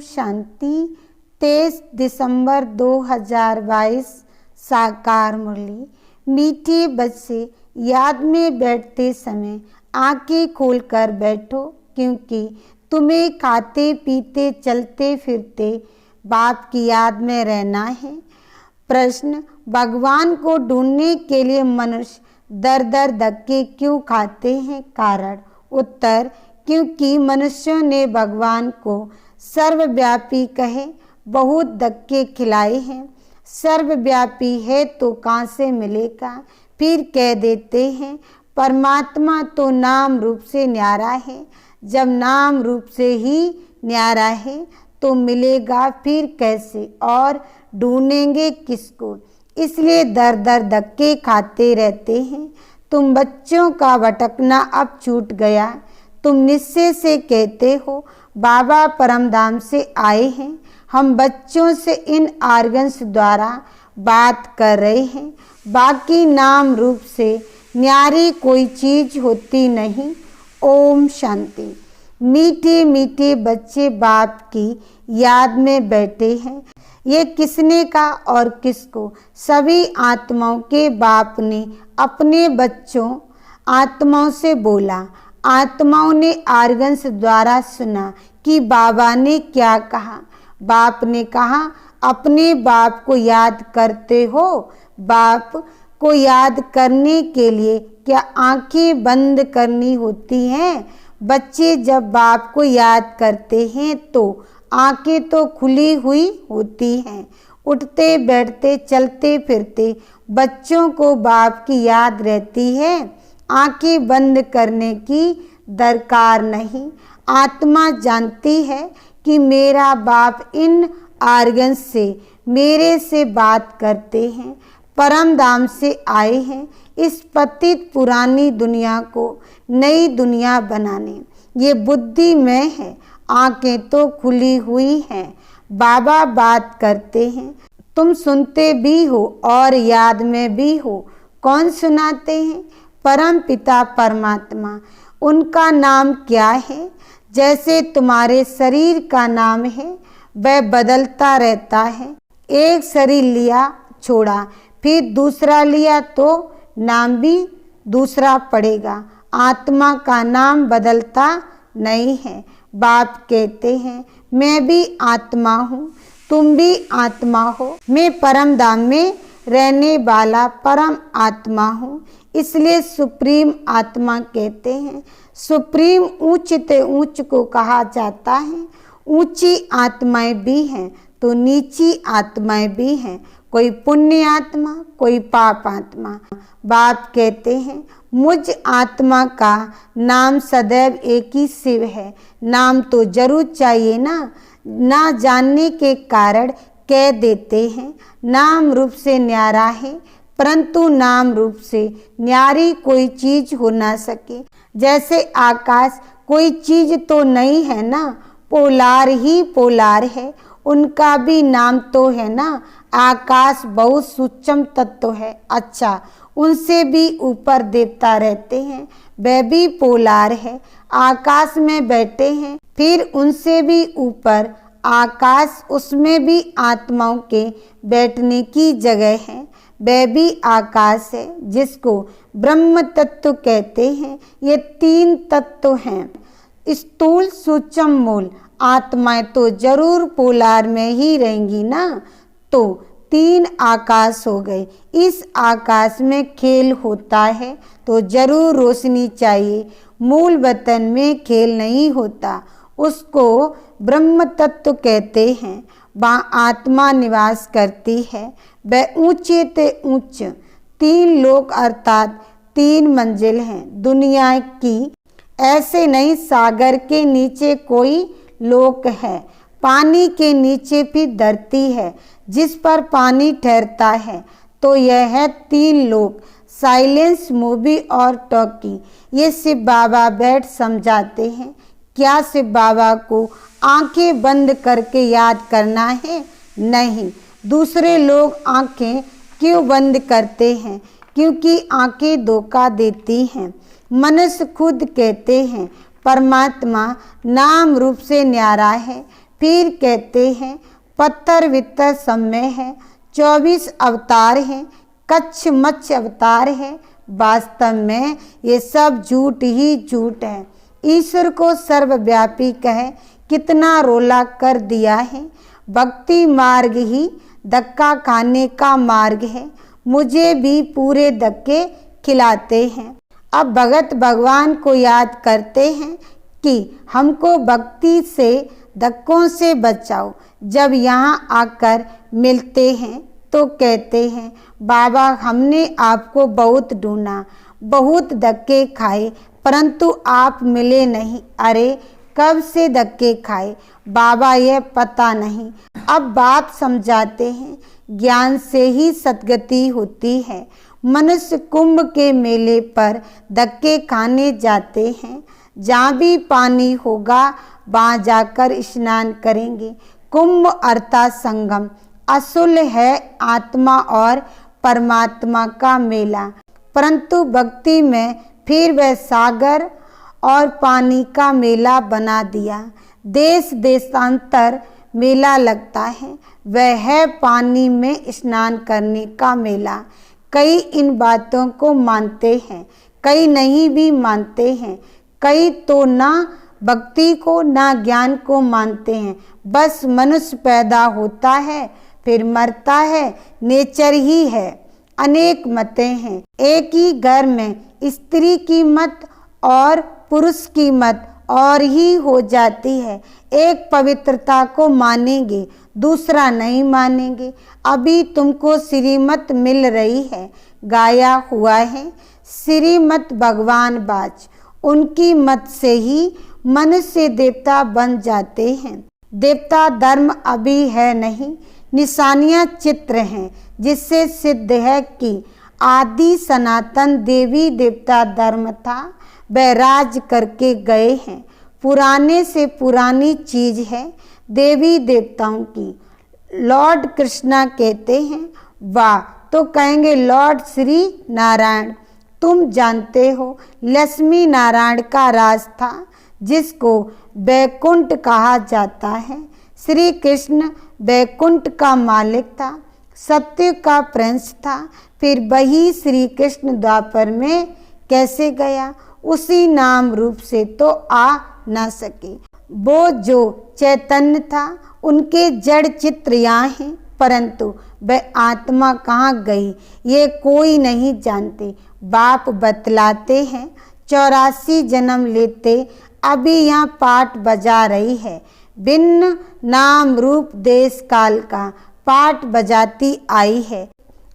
शांति। 23 दिसंबर 2022 साकार मुरली। मीठे बच्चे, याद में बैठते समय आंखें खोलकर बैठो, क्योंकि तुम्हें खाते पीते चलते फिरते बाप की याद में रहना है। प्रश्न, भगवान को ढूंढने के लिए मनुष्य दर दर धक्के क्यों खाते हैं? कारण। उत्तर, क्योंकि मनुष्यों ने भगवान को सर्वव्यापी कहे बहुत धक्के खिलाए हैं। सर्वव्यापी है तो कहाँ से मिलेगा? फिर कह देते हैं परमात्मा तो नाम रूप से न्यारा है। जब नाम रूप से ही न्यारा है तो मिलेगा फिर कैसे, और ढूंढेंगे किसको? इसलिए दर दर धक्के खाते रहते हैं। तुम बच्चों का भटकना अब छूट गया। तुम निश्चय से कहते हो बाबा परमधाम से आए हैं। हम बच्चों से इन आर्गन्स द्वारा बात कर रहे हैं। बाकी नाम रूप से न्यारी कोई चीज होती नहीं। ओम शांति। मीठे मीठे बच्चे बाप की याद में बैठे हैं। ये किसने कहा और किसको? सभी आत्माओं के बाप ने अपने बच्चों आत्माओं से बोला। आत्माओं ने आर्गन्स द्वारा सुना कि बाबा ने क्या कहा। बाप ने कहा अपने बाप को याद करते हो? बाप को याद करने के लिए क्या आंखें बंद करनी होती हैं? बच्चे जब बाप को याद करते हैं तो आंखें तो खुली हुई होती हैं। उठते बैठते चलते फिरते बच्चों को बाप की याद रहती है। आंखें बंद करने की दरकार नहीं। आत्मा जानती है कि मेरा बाप इन आर्गन से मेरे से बात करते हैं। परम धाम से आए हैं इस पतित पुरानी दुनिया को नई दुनिया बनाने। ये बुद्धि में है, आंखें तो खुली हुई हैं। बाबा बात करते हैं, तुम सुनते भी हो और याद में भी हो। कौन सुनाते हैं? परम पिता परमात्मा। उनका नाम क्या है? जैसे तुम्हारे शरीर का नाम है वह बदलता रहता है। एक शरीर लिया छोड़ा, फिर दूसरा लिया तो नाम भी दूसरा पड़ेगा। आत्मा का नाम बदलता नहीं है। बाप कहते हैं मैं भी आत्मा हूँ, तुम भी आत्मा हो। मैं परम धाम में रहने वाला परम आत्मा हूँ, इसलिए सुप्रीम आत्मा कहते हैं। सुप्रीम ऊंच ते ऊंच को कहा जाता है। ऊंची आत्माएं भी हैं तो नीची आत्माएं भी हैं। कोई पुण्य आत्मा, कोई पाप आत्मा। बाप कहते हैं मुझ आत्मा का नाम सदैव एक ही शिव है। नाम तो जरूर चाहिए ना जानने के कारण कह देते हैं नाम रूप से न्यारा है, परंतु नाम रूप से न्यारी कोई चीज हो ना सके। जैसे आकाश कोई चीज तो नहीं है ना, पोलार ही पोलार है। उनका भी नाम तो है ना। आकाश बहुत सूक्ष्म तत्व है। अच्छा, उनसे भी ऊपर देवता रहते हैं, वह भी पोलार है। आकाश में बैठे हैं, फिर उनसे भी ऊपर आकाश, उसमें भी आत्माओं के बैठने की जगह है। वह भी आकाश है जिसको ब्रह्म तत्व कहते हैं। ये तीन तत्व हैं, स्थूल सूक्ष्म मूल। आत्माएं तो जरूर पोलार में ही रहेंगी ना। तो तीन आकाश हो गए। इस आकाश में खेल होता है तो जरूर रोशनी चाहिए। मूल वतन में खेल नहीं होता, उसको ब्रह्म तत्व कहते हैं। वहाँ आत्मा निवास करती है। वह ऊंचे ते ऊंच 3 लोक अर्थात 3 मंजिल हैं दुनिया की। ऐसे नहीं सागर के नीचे कोई लोक है, पानी के नीचे भी धरती है जिस पर पानी ठहरता है। तो यह है 3 लोक। साइलेंस मूवी और टॉकी ये शिव बाबा बैठ समझाते हैं। क्या शिव बाबा को आंखें बंद करके याद करना है? नहीं। दूसरे लोग आंखें क्यों बंद करते हैं? क्योंकि आंखें धोखा देती हैं। मनुष्य खुद कहते हैं परमात्मा नाम रूप से न्यारा है, फिर कहते हैं पत्थर वित्तर सब में है, 24 अवतार हैं, कच्छ मच्छ अवतार है। वास्तव में ये सब झूठ ही झूठ है। ईश्वर को सर्वव्यापी कहे कितना रोला कर दिया है। भक्ति मार्ग ही धक्का खाने का मार्ग है, मुझे भी पूरे धक्के खिलाते हैं। अब भगत भगवान को याद करते हैं कि हमको भक्ति से धक्कों से बचाओ। जब यहाँ आकर मिलते हैं तो कहते हैं बाबा हमने आपको बहुत ढूंढा, बहुत धक्के खाए, परंतु आप मिले नहीं। अरे कब से धक्के खाए बाबा यह पता नहीं। अब बात समझाते हैं, ज्ञान से ही सद्गति होती है। मनुष्य कुंभ के मेले पर धक्के खाने जाते हैं। जहाँ भी पानी होगा वहाँ जाकर स्नान करेंगे। कुंभ अर्थात संगम असुल है आत्मा और परमात्मा का मेला, परंतु भक्ति में फिर वह सागर और पानी का मेला बना दिया। देश देशांतर मेला लगता है, वह है पानी में स्नान करने का मेला। कई इन बातों को मानते हैं, कई नहीं भी मानते हैं। कई तो ना भक्ति को ना ज्ञान को मानते हैं। बस मनुष्य पैदा होता है फिर मरता है, नेचर ही है। अनेक मतें हैं, एक ही घर में स्त्री की मत और पुरुष की मत और ही हो जाती है। एक पवित्रता को मानेंगे, दूसरा नहीं मानेंगे। अभी तुमको श्रीमत मिल रही है, गाया हुआ है श्रीमत भगवान बाज। उनकी मत से ही मनुष्य देवता बन जाते हैं। देवता धर्म अभी है नहीं, निशानियां चित्र हैं जिससे सिद्ध है कि आदि सनातन देवी देवता धर्म था, वह राज करके गए हैं। पुराने से पुरानी चीज है देवी देवताओं की। लॉर्ड कृष्णा कहते हैं वाह, तो कहेंगे लॉर्ड श्री नारायण। तुम जानते हो लक्ष्मी नारायण का राज था जिसको बैकुंठ कहा जाता है। श्री कृष्ण बैकुंठ का मालिक था, सत्य का प्रिंस था। फिर वही श्री कृष्ण द्वापर में कैसे गया? उसी नाम रूप से तो आ ना सके। वो जो चैतन्य था उनके जड़ चित्र यहाँ हैं, परंतु वह आत्मा कहाँ गई ये कोई नहीं जानते। बाप बतलाते हैं 84 जन्म लेते अभी यहाँ पाठ बजा रही है। भिन्न नाम रूप देश काल का पाठ बजाती आई है।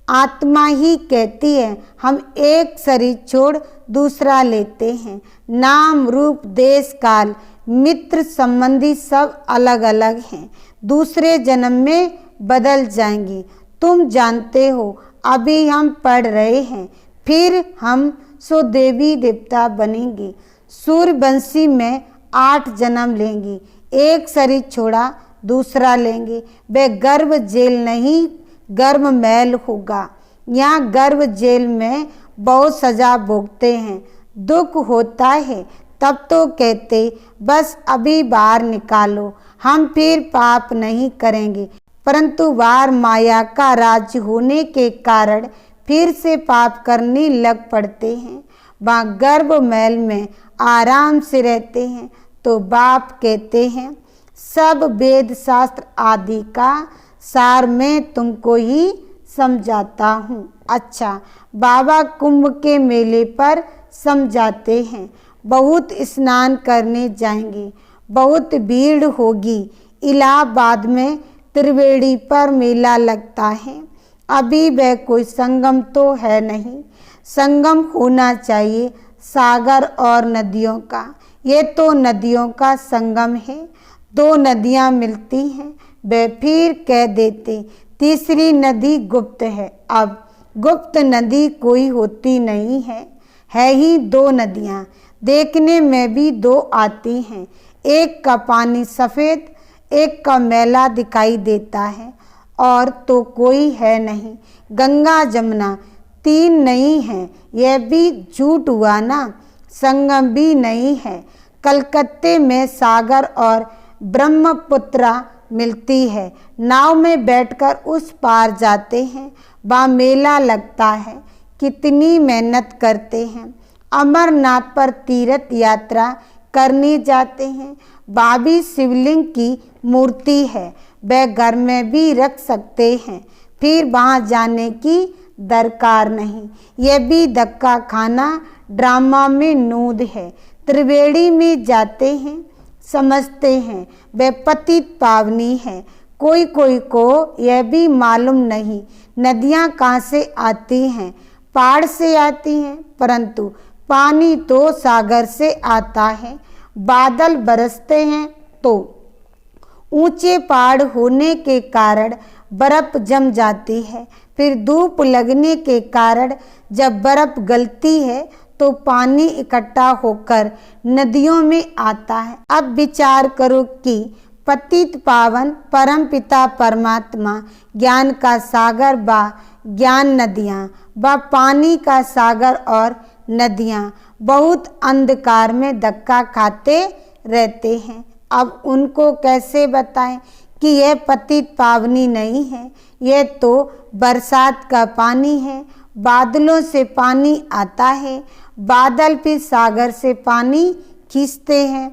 आत्मा ही कहती है हम एक शरीर छोड़ दूसरा लेते हैं। नाम रूप देश काल मित्र संबंधी सब अलग अलग हैं, दूसरे जन्म में बदल जाएंगे। तुम जानते हो अभी हम पढ़ रहे हैं, फिर हम सो देवी देवता बनेंगे। सूर्यवंशी में 8 जन्म लेंगे, एक शरीर छोड़ा दूसरा लेंगे। वे गर्भ जेल नहीं गर्भ महल होगा। यहाँ गर्भ जेल में बहुत सजा भोगते हैं, दुख होता है, तब तो कहते बस अभी बाहर निकालो, हम फिर पाप नहीं करेंगे। परंतु बाहर माया का राज्य होने के कारण फिर से पाप करने लग पड़ते हैं। वहाँ गर्भ महल में आराम से रहते हैं। तो बाप कहते हैं सब वेद शास्त्र आदि का सार मैं तुमको ही समझाता हूँ। अच्छा, बाबा कुंभ के मेले पर समझाते हैं बहुत स्नान करने जाएंगे, बहुत भीड़ होगी। इलाहाबाद में त्रिवेणी पर मेला लगता है। अभी वह कोई संगम तो है नहीं, संगम होना चाहिए सागर और नदियों का। ये तो नदियों का संगम है, 2 नदियाँ मिलती हैं। वे फिर कह देते तीसरी नदी गुप्त है। अब गुप्त नदी कोई होती नहीं है ही 2 नदियाँ। देखने में भी 2 आती हैं, एक का पानी सफ़ेद, एक का मैला दिखाई देता है, और तो कोई है नहीं। गंगा जमुना 3 नहीं है, यह भी झूठ हुआ ना। संगम भी नहीं है। कलकत्ते में सागर और ब्रह्मपुत्रा मिलती है। नाव में बैठकर उस पार जाते हैं। वहाँ मेला लगता है। कितनी मेहनत करते हैं। अमरनाथ पर तीर्थ यात्रा करने जाते हैं। वहाँ भी शिवलिंग की मूर्ति है। वह घर में भी रख सकते हैं। फिर वहाँ जाने की दरकार नहीं। यह भी धक्का खाना ड्रामा में नूद है। त्रिवेणी में जाते हैं, समझते हैं वह पतित पावनी है। कोई कोई को यह भी मालूम नहीं नदियाँ कहाँ से आती हैं। पहाड़ से आती हैं, परंतु पानी तो सागर से आता है। बादल बरसते हैं तो ऊंचे पहाड़ होने के कारण बर्फ जम जाती है। फिर धूप लगने के कारण जब बर्फ गलती है तो पानी इकट्ठा होकर नदियों में आता है। अब विचार करो कि पतित पावन परम पिता परमात्मा, ज्ञान का सागर व ज्ञान नदियाँ व पानी का सागर और नदियाँ बहुत अंधकार में धक्का खाते रहते हैं। अब उनको कैसे बताएं कि यह पतित पावनी नहीं है, यह तो बरसात का पानी है। बादलों से पानी आता है, बादल फिर सागर से पानी खींचते हैं।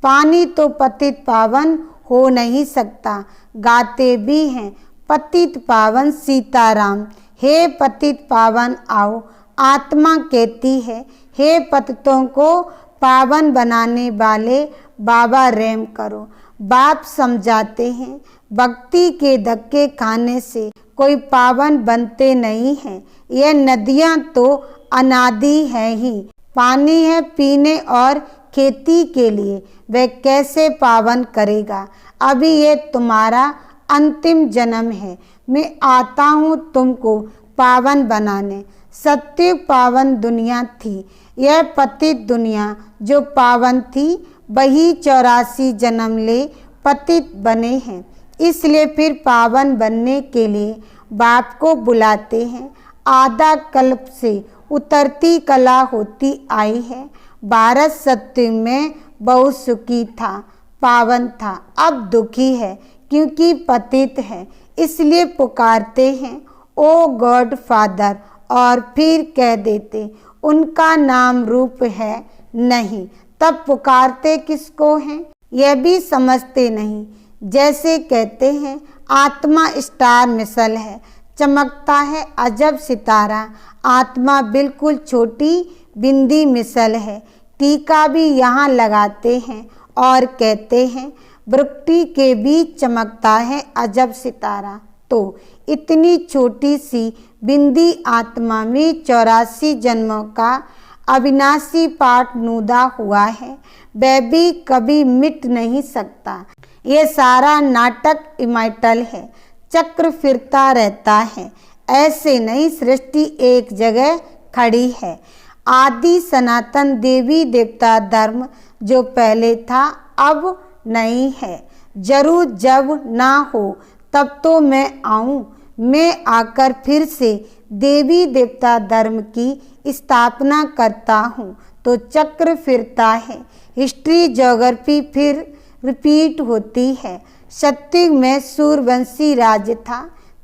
पानी तो पतित पावन हो नहीं सकता। गाते भी हैं पतित पावन सीताराम, हे पतित पावन आओ। आत्मा कहती है, हे पतितों को पावन बनाने वाले बाबा रहम करो। बाप समझाते हैं, भक्ति के धक्के खाने से कोई पावन बनते नहीं हैं। यह नदियाँ तो अनादि है ही, पानी है पीने और खेती के लिए, वह कैसे पावन करेगा। अभी ये तुम्हारा अंतिम जन्म है। मैं आता हूँ तुमको पावन बनाने। सत्य पावन दुनिया थी। यह पतित दुनिया जो पावन थी वही 84 जन्म ले पतित बने हैं। इसलिए फिर पावन बनने के लिए बाप को बुलाते हैं। आधा कल्प से उतरती कला होती आई है। भारत सत्य में बहुत सुखी था, पावन था, अब दुखी है क्योंकि पतित है। इसलिए पुकारते हैं ओ गॉड फादर, और फिर कह देते उनका नाम रूप है नहीं। तब पुकारते किसको हैं यह भी समझते नहीं। जैसे कहते हैं आत्मा स्टार मिसल है, चमकता है अजब सितारा। आत्मा बिल्कुल छोटी बिंदी मिसल है। टीका भी यहाँ लगाते हैं और कहते हैं वृक्ति के बीच चमकता है अजब सितारा। तो इतनी छोटी सी बिंदी आत्मा में 84 जन्मों का अविनाशी पाठ नूदा हुआ है, वह भी कभी मिट नहीं सकता। ये सारा नाटक इमॉर्टल है, चक्र फिरता रहता है। ऐसे नहीं सृष्टि एक जगह खड़ी है। आदि सनातन देवी देवता धर्म जो पहले था अब नहीं है। जरूर जब ना हो तब तो मैं आऊं। मैं आकर फिर से देवी देवता धर्म की स्थापना करता हूँ तो चक्र फिरता है। हिस्ट्री ज्योग्राफी फिर रिपीट होती है। सत्युग में सूर्यवंशी राज्य था,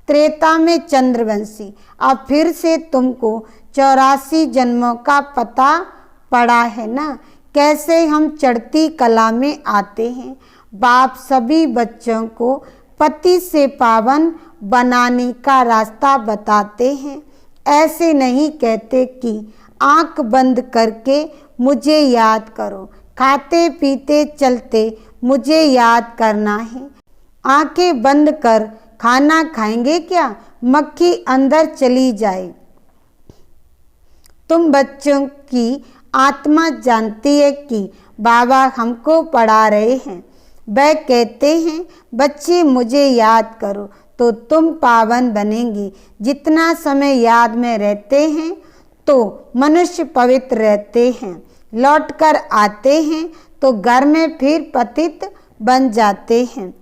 त्रेता में चंद्रवंशी। अब फिर से तुमको 84 जन्मों का पता पड़ा है ना, कैसे हम चढ़ती कला में आते हैं। बाप सभी बच्चों को पति से पावन बनाने का रास्ता बताते हैं। ऐसे नहीं कहते कि आंख बंद करके मुझे याद करो, खाते पीते चलते मुझे याद करना है। आंखें बंद कर खाना खाएंगे क्या, मक्खी अंदर चली जाए। तुम बच्चों की आत्मा जानती है कि बाबा हमको पढ़ा रहे हैं। वह कहते हैं बच्चे मुझे याद करो तो तुम पावन बनेंगे। जितना समय याद में रहते हैं तो मनुष्य पवित्र रहते हैं। लौटकर आते हैं तो घर में फिर पतित बन जाते हैं।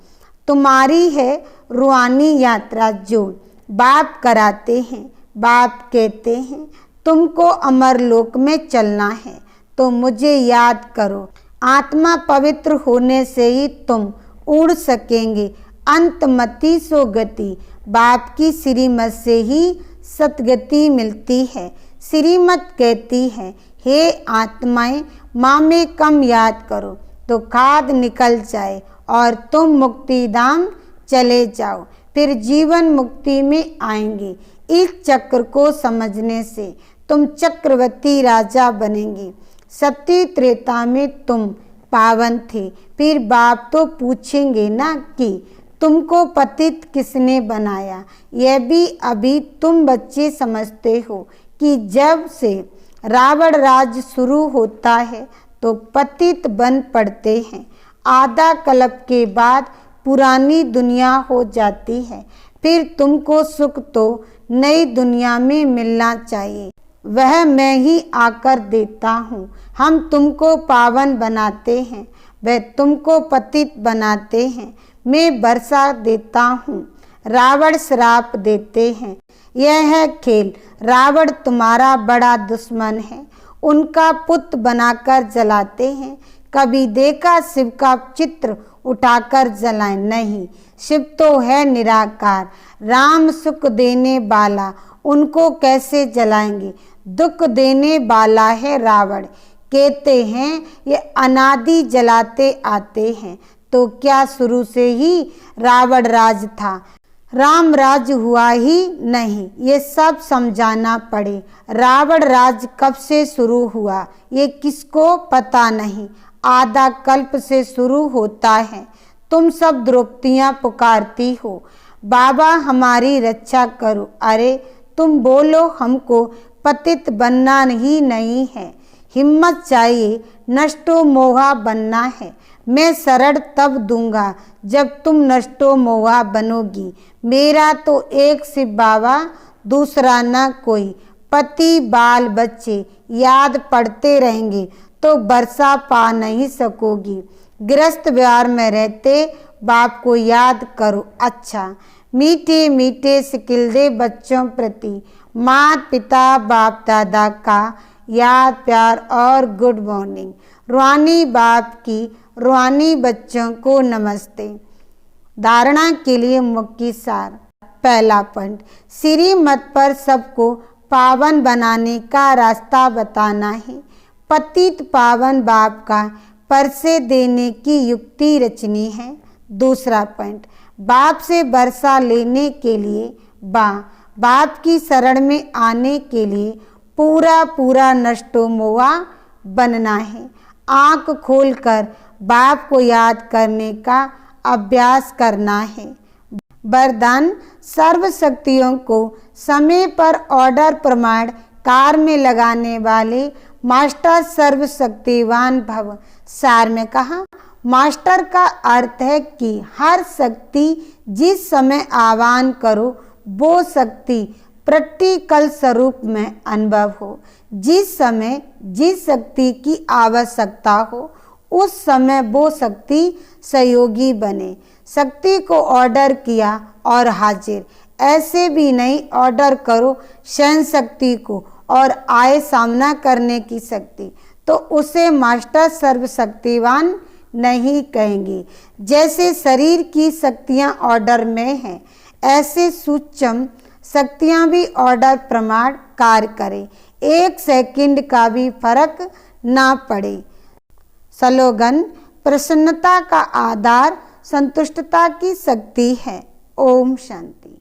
तुम्हारी है रूहानी यात्रा जो बाप कराते हैं। बाप कहते हैं तुमको अमरलोक में चलना है तो मुझे याद करो। आत्मा पवित्र होने से ही तुम उड़ सकेंगे। अंतमति सो गति, बाप की श्रीमत से ही सतगति मिलती है। श्रीमत कहती है, हे आत्माएं, माँ में कम याद करो तो खाद निकल जाए और तुम मुक्ति धाम चले जाओ, फिर जीवन मुक्ति में आएंगे। इस चक्र को समझने से तुम चक्रवर्ती राजा बनेंगे। सती त्रेता में तुम पावन थे, फिर बाप तो पूछेंगे ना कि तुमको पतित किसने बनाया। यह भी अभी तुम बच्चे समझते हो कि जब से रावण राज शुरू होता है तो पतित बन पड़ते हैं। आधा कल्प के बाद पुरानी दुनिया हो जाती है, फिर तुमको सुख तो नई दुनिया में मिलना चाहिए, वह मैं ही आकर देता हूँ। हम तुमको पावन बनाते हैं, वह तुमको पतित बनाते हैं। मैं वर्षा देता हूँ, रावण श्राप देते हैं। यह है खेल। रावण तुम्हारा बड़ा दुश्मन है, उनका पुत बनाकर जलाते हैं। कभी देखा शिव का चित्र उठाकर जलाएं? नहीं, शिव तो है निराकार, राम सुख देने वाला, उनको कैसे जलाएंगे? दुख देने वाला है रावण। कहते हैं ये अनादि जलाते आते हैं, तो क्या शुरू से ही रावण राज था? राम राज हुआ ही नहीं, ये सब समझाना पड़े। रावण राज कब से शुरू हुआ ये किसको पता नहीं। आधा कल्प से शुरू होता है। तुम सब द्रौपदियाँ पुकारती हो, बाबा हमारी रक्षा करो। अरे तुम बोलो हमको पतित बनना ही नहीं है, हिम्मत चाहिए, नष्टो मोहा बनना है। मैं शरण तब दूंगा जब तुम नष्टो मोहा बनोगी। मेरा तो एक शिव बाबा, दूसरा न कोई। पति बाल बच्चे याद पड़ते रहेंगे तो वर्षा पा नहीं सकोगी। गृहस्थ व्यवहार में रहते बाप को याद करो। अच्छा, मीठे मीठे सिकिलदे बच्चों प्रति माता पिता बाप दादा का याद प्यार और गुड मॉर्निंग। रूहानी बाप की रूहानी बच्चों को नमस्ते। धारणा के लिए मुख्य सार। पहला पॉइंट, श्रीमत पर सबको पावन बनाने का रास्ता बताना है। पतित पावन बाप का परसे देने की युक्ति रचनी है। दूसरा पॉइंट, बाप से वर्षा लेने के लिए बाप की शरण में आने के लिए पूरा नष्टो मोहा बनना है। आँख खोलकर बाप को याद करने का अभ्यास करना है। वरदान, सर्व शक्तियों को समय पर ऑर्डर प्रमाण कार में लगाने वाले मास्टर सर्वशक्तिवान भव। सार में कहा, मास्टर का अर्थ है कि हर शक्ति जिस समय आह्वान करो वो शक्ति प्रैक्टिकल स्वरूप में अनुभव हो। जिस समय जिस शक्ति की आवश्यकता हो उस समय वो शक्ति सहयोगी बने। शक्ति को ऑर्डर किया और हाजिर, ऐसे भी नहीं ऑर्डर करो सहन शक्ति को और आए सामना करने की शक्ति, तो उसे मास्टर सर्वशक्तिवान नहीं कहेंगे। जैसे शरीर की शक्तियाँ ऑर्डर में हैं, ऐसे सूक्ष्म शक्तियाँ भी ऑर्डर प्रमाण कार्य करें, एक सेकंड का भी फर्क ना पड़े। स्लोगन, प्रसन्नता का आधार संतुष्टता की शक्ति है। ओम शांति।